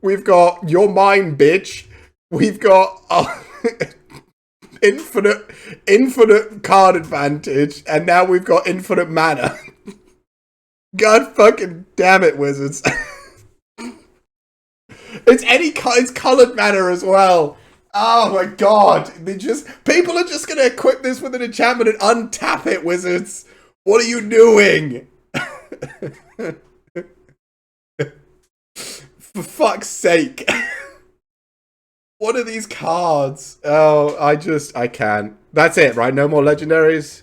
We've got your mine bitch. We've got infinite card advantage, and now we've got infinite mana. God fucking damn it, Wizards. It's colored mana as well. Oh my god. People are just gonna equip this with an enchantment and untap it, Wizards. What are you doing? For fuck's sake. What are these cards? Oh, I can't. That's it, right? No more legendaries?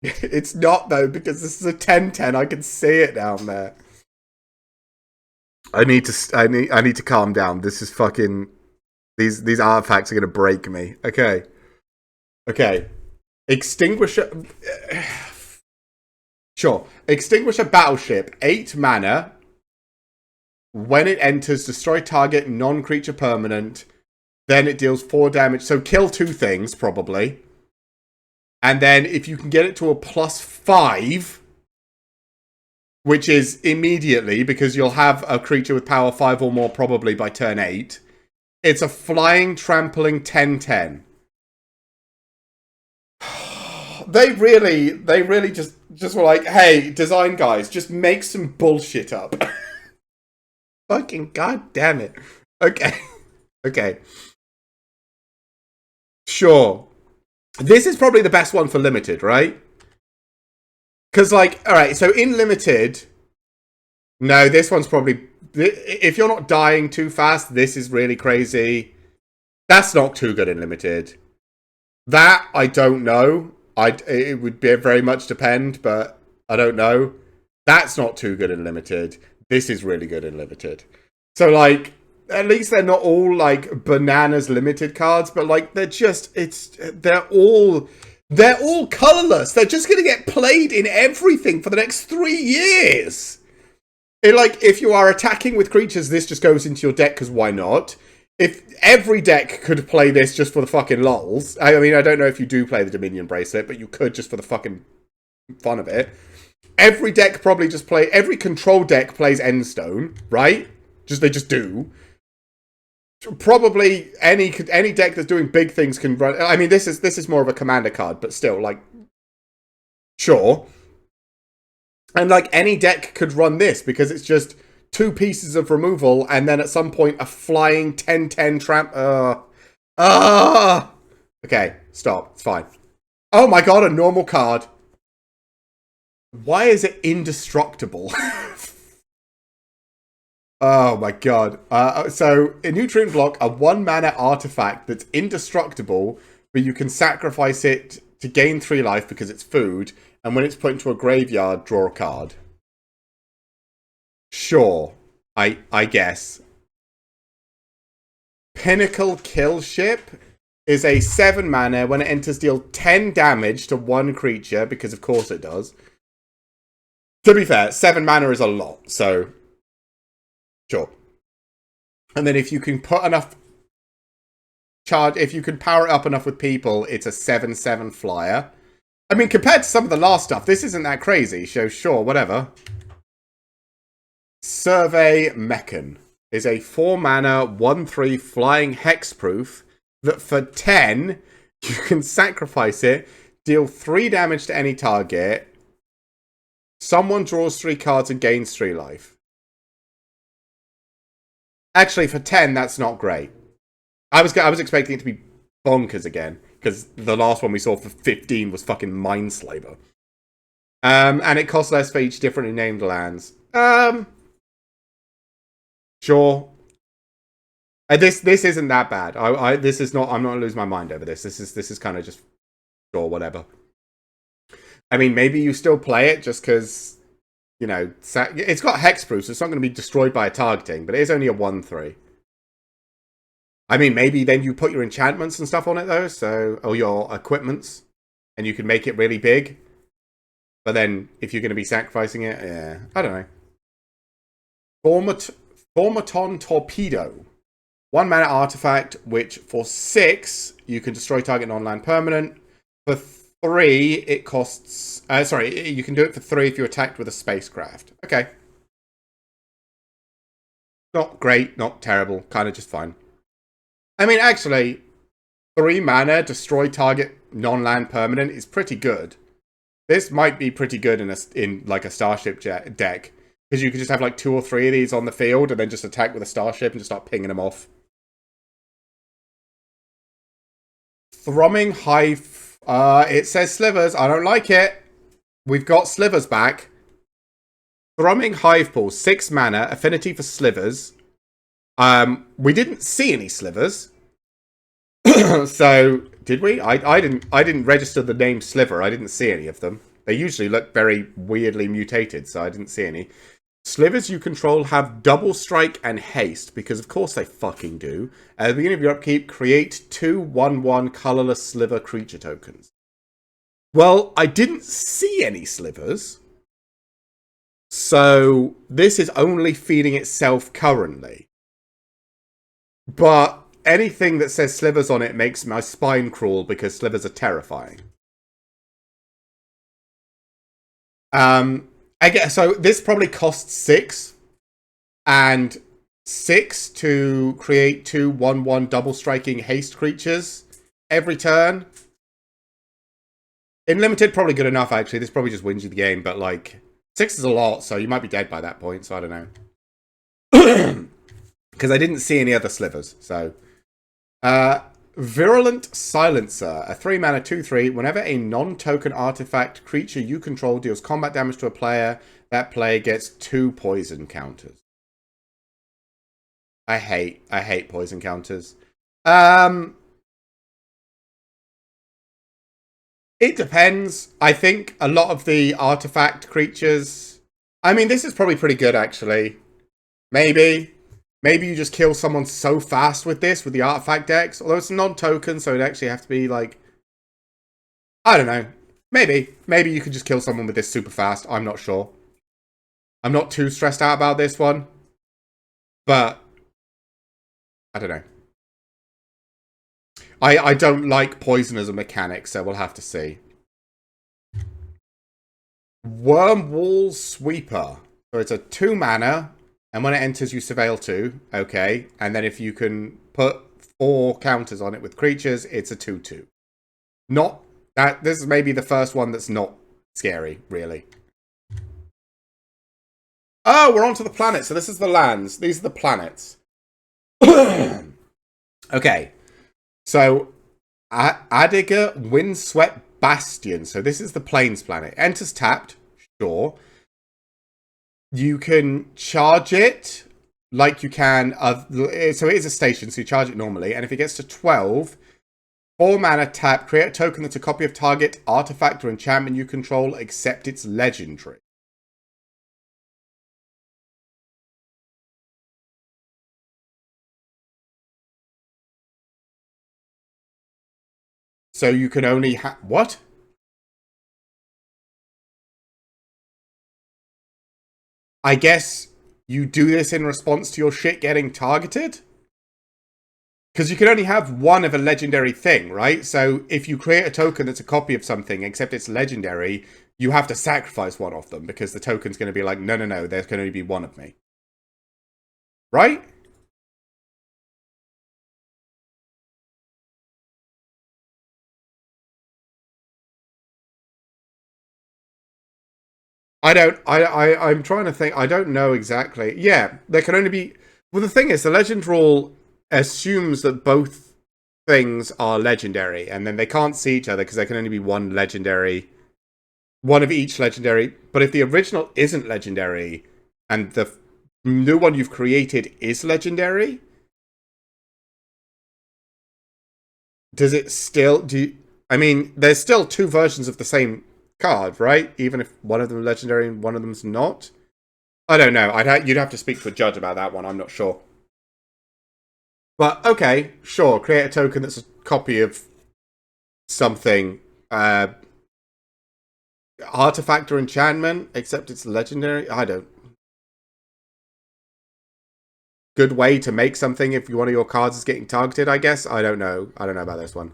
It's not, though, because this is a 10-10. I can see it down there. I need to calm down. This is fucking... These artifacts are going to break me. Okay. Extinguisher... Sure. Extinguish a battleship. 8 mana. When it enters, destroy target non-creature permanent. Then it deals 4 damage. So kill 2 things, probably. And then if you can get it to a +5, which is immediately, because you'll have a creature with power 5 or more probably by turn 8, it's a flying, trampling 10-10. They really just were like, hey, design guys, just make some bullshit up. Fucking goddamn it. Okay. Sure. This is probably the best one for limited, right? Because, like, alright, so in limited... No, this one's probably... If you're not dying too fast, this is really crazy. That's not too good in limited. That, I don't know. It would be very much depend, but I don't know. That's not too good in limited. This is really good in limited. So, like, at least they're not all, like, bananas limited cards, but, like, they're all colorless. They're just going to get played in everything for the next 3 years. If you are attacking with creatures, this just goes into your deck, because why not? If every deck could play this just for the fucking lols, I mean, I don't know if you do play the Dominion Bracelet, but you could just for the fucking fun of it. Every control deck plays Endstone, right? They just do. Probably any deck that's doing big things can run. I mean, this is more of a commander card, but still, like, sure. And, like, any deck could run this, because it's just 2 pieces of removal, and then at some point a flying 10-10 tramp. Okay, stop. It's fine. Oh my god, a normal card. Why is it indestructible? Oh my god. So, a Nutrient Block, a 1-mana artifact that's indestructible, but you can sacrifice it to gain 3 life because it's food, and when it's put into a graveyard, draw a card. Sure. I guess. Pinnacle Kill Ship is a 7 mana. When it enters, deal 10 damage to 1 creature, because of course it does. To be fair, 7 mana is a lot, so... Sure. And then if you can put enough if you can power it up enough with people, it's a 7/7 flyer. I mean, compared to some of the last stuff, this isn't that crazy, so sure, whatever. Survey Mechan is a 4-mana, 1/3 flying hexproof that for 10, you can sacrifice it, deal 3 damage to any target, someone draws 3 cards and gains 3 life. Actually, for 10, that's not great. I was expecting it to be bonkers again, because the last one we saw for 15 was fucking Mindslaver. And it costs less for each differently named lands. Sure. This isn't that bad. This is not. I'm not gonna lose my mind over this. This is kind of just sure, whatever. I mean, maybe you still play it just because, you know, it's got hexproof, so it's not going to be destroyed by a targeting, but it is only a 1/3. I mean, maybe then you put your enchantments and stuff on it, though, or your equipments, and you can make it really big. But then, if you're going to be sacrificing it, yeah, I don't know. Thaumaton Torpedo. 1 mana artifact, which for 6, you can destroy target non-land permanent. For 3, it costs... sorry, you can do it for 3 if you're attacked with a spacecraft. Okay. Not great, not terrible, kind of just fine. I mean, actually, 3 mana, destroy target non-land permanent is pretty good. This might be pretty good in like a Starship deck. Because you could just have like 2 or 3 of these on the field and then just attack with a Starship and just start pinging them off. Thrumming Hive. It says Slivers. I don't like it. We've got Slivers back. Thrumming Hive Pool. 6 mana. Affinity for Slivers. We didn't see any Slivers. So, did we? I didn't register the name Sliver. I didn't see any of them. They usually look very weirdly mutated, so I didn't see any. Slivers you control have double strike and haste, because of course they fucking do. At the beginning of your upkeep, create 2 1/1 colorless sliver creature tokens. Well, I didn't see any slivers. So this is only feeding itself currently. But anything that says slivers on it makes my spine crawl because slivers are terrifying. Again, so this probably costs 6. And 6 to create 2 1/1 double striking haste creatures every turn. In limited, probably good enough, actually. This probably just wins you the game, but like 6 is a lot, so you might be dead by that point, so I don't know. Because I didn't see any other slivers, so. Virulent Silencer, a 3 mana 2/3. Whenever a non-token artifact creature you control deals combat damage to a player, that player gets 2 poison counters. I hate poison counters. It depends. I think a lot of the artifact creatures... I mean, this is probably pretty good, actually. Maybe you just kill someone so fast with this, with the artifact decks. Although it's non-token, so it'd actually have to be, like... I don't know. Maybe you could just kill someone with this super fast. I'm not sure. I'm not too stressed out about this one. But... I don't know. I don't like poison as a mechanic, so we'll have to see. Wormwall Sweeper. So it's a 2 mana, and when it enters, you surveil 2. Okay, and then if you can put 4 counters on it with creatures, it's a 2/2. Not that. This is maybe the first one that's not scary, really. Oh, we're onto the planets. So this is the lands. These are the planets. Okay. So, Adiga Windswept Bastion. So this is the Plains planet. Enters tapped. Sure. You can charge it like you can... so it is a station, so you charge it normally. And if it gets to 12, 4 mana tap. Create a token that's a copy of target artifact or enchantment you control, except it's legendary. So you can only have... What? I guess you do this in response to your shit getting targeted? Because you can only have one of a legendary thing, right? So if you create a token that's a copy of something, except it's legendary, you have to sacrifice one of them because the token's going to be like, no, there's going to be one of me. Right? I'm trying to think. I don't know exactly. Yeah, there can only be... Well, the thing is, the legend rule assumes that both things are legendary, and then they can't see each other because there can only be one legendary... One of each legendary. But if the original isn't legendary, and the new one you've created is legendary, does it still... I mean, there's still 2 versions of the same card, right? Even if one of them is legendary and one of them's not. I don't know. You'd have to speak to a judge about that one. I'm not sure. But okay, sure. Create a token that's a copy of something. Artifact or enchantment, except it's legendary. I don't. good way to make something if one of your cards is getting targeted, I guess. I don't know. I don't know about this one.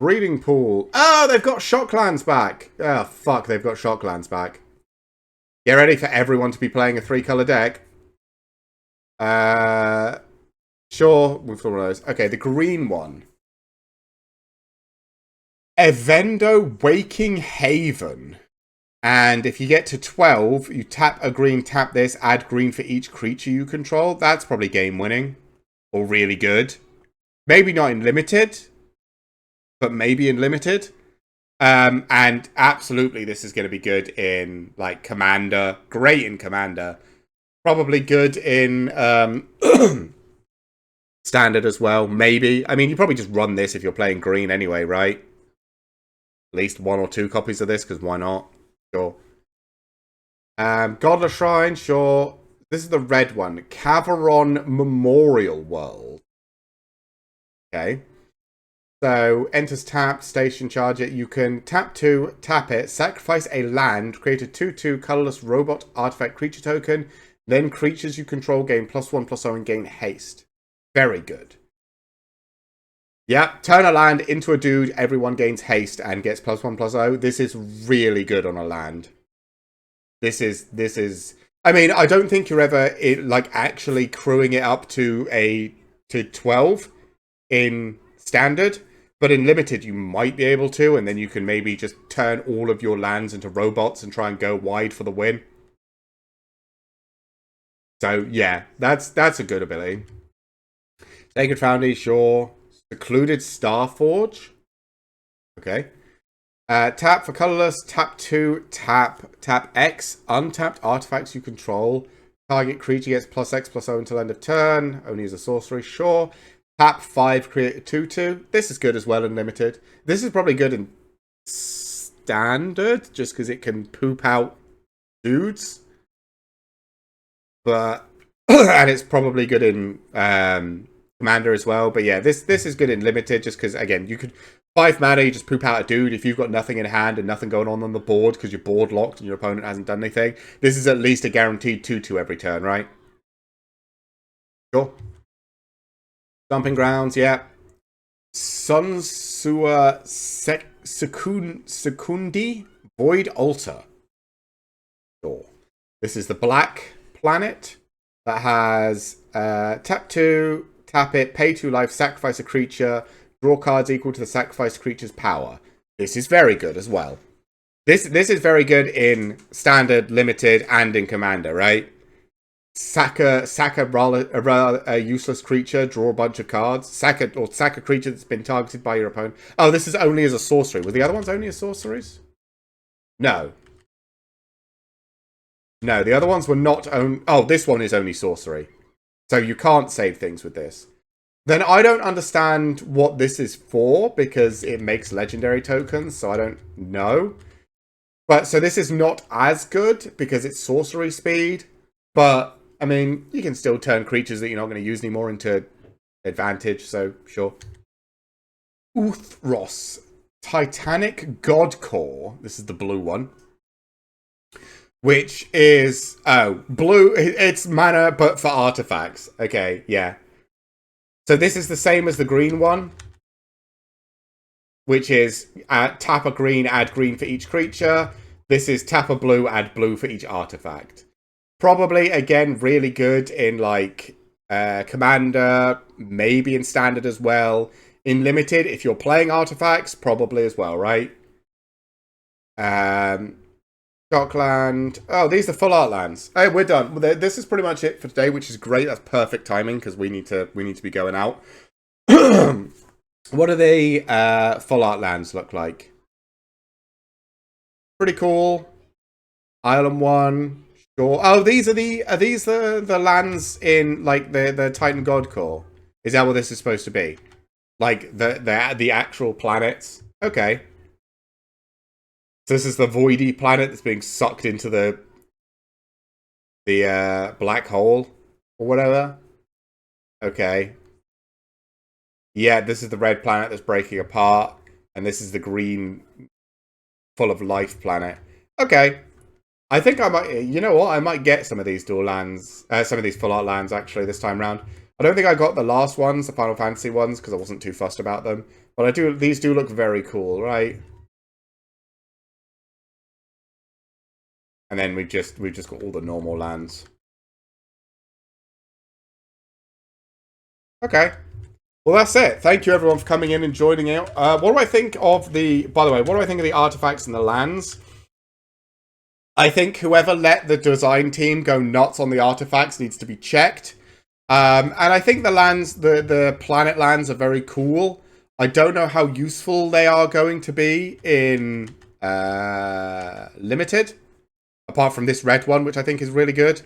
Breeding Pool. Oh, they've got Shocklands back. Oh, fuck, they've got Shocklands back. Get ready for everyone to be playing a 3-color deck. Sure, we've got one of those. Okay, the green one. Evendo Waking Haven. And if you get to 12, you tap a green, tap this, add green for each creature you control. That's probably game winning. Or really good. Maybe not in limited, but maybe in limited. And absolutely this is going to be good in like Commander. Great in Commander. Probably good in Standard as well. Maybe. I mean, you probably just run this if you're playing green anyway, right? At least 1 or 2 copies of this, because why not? Sure. Godless Shrine, sure. This is the red one. Caveron Memorial World. Okay. So, enters tap, station charge it. You can tap 2, tap it, sacrifice a land, create a 2/2 colorless robot artifact creature token, then creatures you control gain +1/+0 and gain haste. Very good. Yeah, turn a land into a dude, everyone gains haste and gets +1/+0. This is really good on a land. This is I mean, I don't think you're ever like actually crewing it up to 12 in Standard, but in Limited you might be able to, and then you can maybe just turn all of your lands into robots and try and go wide for the win. So yeah, that's a good ability. Sacred Foundry, sure. Secluded Starforge. Okay. Tap for colorless, tap 2, tap X, untapped artifacts you control. Target creature gets +X/+0 until end of turn. Only as a sorcery, sure. Tap 5, create a 2/2. This is good as well in limited. This is probably good in Standard, just because it can poop out dudes. But and it's probably good in Commander as well. But yeah, this is good in limited, just because again you could 5 mana, you just poop out a dude. If you've got nothing in hand and nothing going on the board because you're board locked and your opponent hasn't done anything, this is at least a guaranteed 2/2 every turn, right? Sure. Dumping Grounds, yeah. Sunsua Secundi Void Altar. Sure. This is the black planet that has tap 2, tap it, pay 2 life, sacrifice a creature, draw cards equal to the sacrificed creature's power. This is very good as well. This is very good in Standard, Limited, and in Commander, right? Sack a useless creature, draw a bunch of cards. Sack a creature that's been targeted by your opponent. Oh, this is only as a sorcery. Were the other ones only as sorceries? No. No, the other ones were not only... Oh, this one is only sorcery. So you can't save things with this. Then I don't understand what this is for, because it makes legendary tokens, so I don't know. But, so this is not as good, because it's sorcery speed. But, I mean, you can still turn creatures that you're not going to use anymore into advantage, so sure. Uthros. Titanic God Core. This is the blue one. Which is... Oh, blue. It's mana, but for artifacts. Okay, yeah. So this is the same as the green one, which is tap a green, add green for each creature. This is tap a blue, add blue for each artifact. Probably, again, really good in, like, Commander, maybe in Standard as well. In Limited, if you're playing artifacts, probably as well, right? Shockland. Oh, these are full art lands. Hey, we're done. This is pretty much it for today, which is great. That's perfect timing because we need to be going out. What do the full art lands look like? Pretty cool. Island 1. Sure. Oh, these are the lands in like the Titan God Core? Is that what this is supposed to be? Like the actual planets? Okay. So this is the voidy planet that's being sucked into the black hole or whatever. Okay. Yeah, this is the red planet that's breaking apart, and this is the green, full of life planet. Okay. I think I might, you know what? I might get some of these dual lands, some of these full art lands actually this time round. I don't think I got the last ones, the Final Fantasy ones, because I wasn't too fussed about them. But I do. These do look very cool, right? And then we've just got all the normal lands. Okay. Well, that's it. Thank you everyone for coming in and joining out. What do I think of the? By the way, what do I think of the artifacts and the lands? I think whoever let the design team go nuts on the artifacts needs to be checked. And I think the lands, the planet lands, are very cool. I don't know how useful they are going to be in limited, apart from this red one, which I think is really good.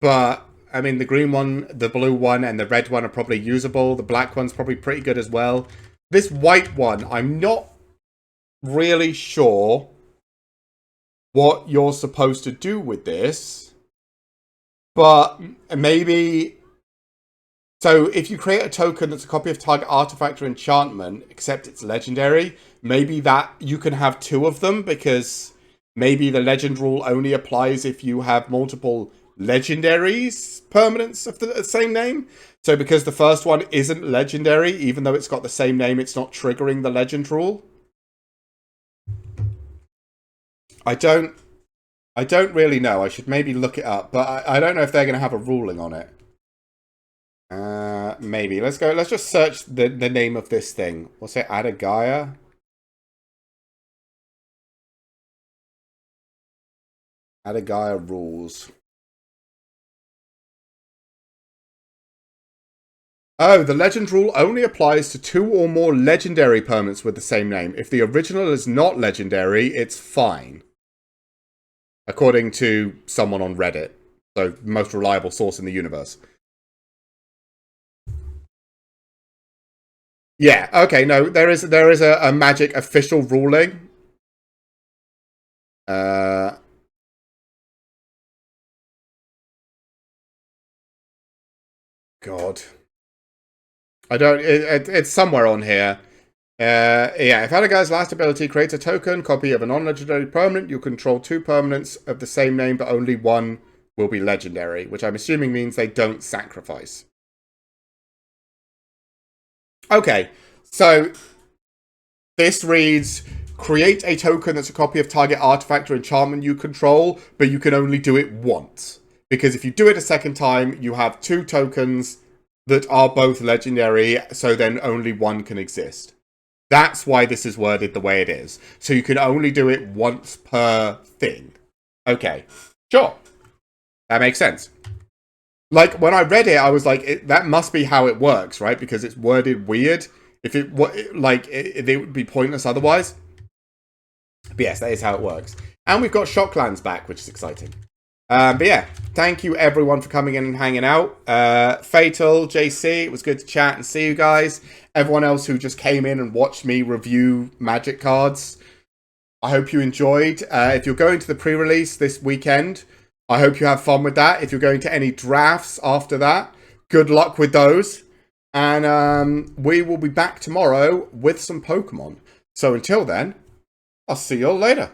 But I mean, the green one, the blue one, and the red one are probably usable. The black one's probably pretty good as well. This white one, I'm not really sure what you're supposed to do with this. But maybe... So if you create a token that's a copy of target artifact or enchantment, except it's legendary, maybe that you can have two of them, because maybe the legend rule only applies if you have multiple legendaries permanents of the same name. So because the first one isn't legendary, even though it's got the same name, it's not triggering the legend rule. I don't really know. I should maybe look it up, but I don't know if they're going to have a ruling on it. Maybe. Let's go. Let's just search the name of this thing. What's it? Adagaya? Adagaya rules. Oh, the legend rule only applies to two or more legendary permanents with the same name. If the original is not legendary, it's fine. According to someone on Reddit. So, most reliable source in the universe. Yeah, okay, no, there is a Magic official ruling. God. I don't, it's somewhere on here. Yeah, if Adagai's last ability creates a token, copy of a non-legendary permanent, you control two permanents of the same name, but only one will be legendary, which I'm assuming means they don't sacrifice. Okay, so this reads, create a token that's a copy of target artifact or enchantment you control, but you can only do it once. Because if you do it a second time, you have two tokens that are both legendary, so then only one can exist. That's why this is worded the way it is. So you can only do it once per thing. Okay, sure. That makes sense. Like, when I read it, I was like, that must be how it works, right? Because it's worded weird. If it would be pointless otherwise. But yes, that is how it works. And we've got Shocklands back, which is exciting. But yeah, thank you everyone for coming in and hanging out. Fatal, JC, it was good to chat and see you guys. Everyone else who just came in and watched me review Magic cards, I hope you enjoyed. If you're going to the pre-release this weekend, I hope you have fun with that. If you're going to any drafts after that, good luck with those. And we will be back tomorrow with some Pokemon. So until then, I'll see you all later.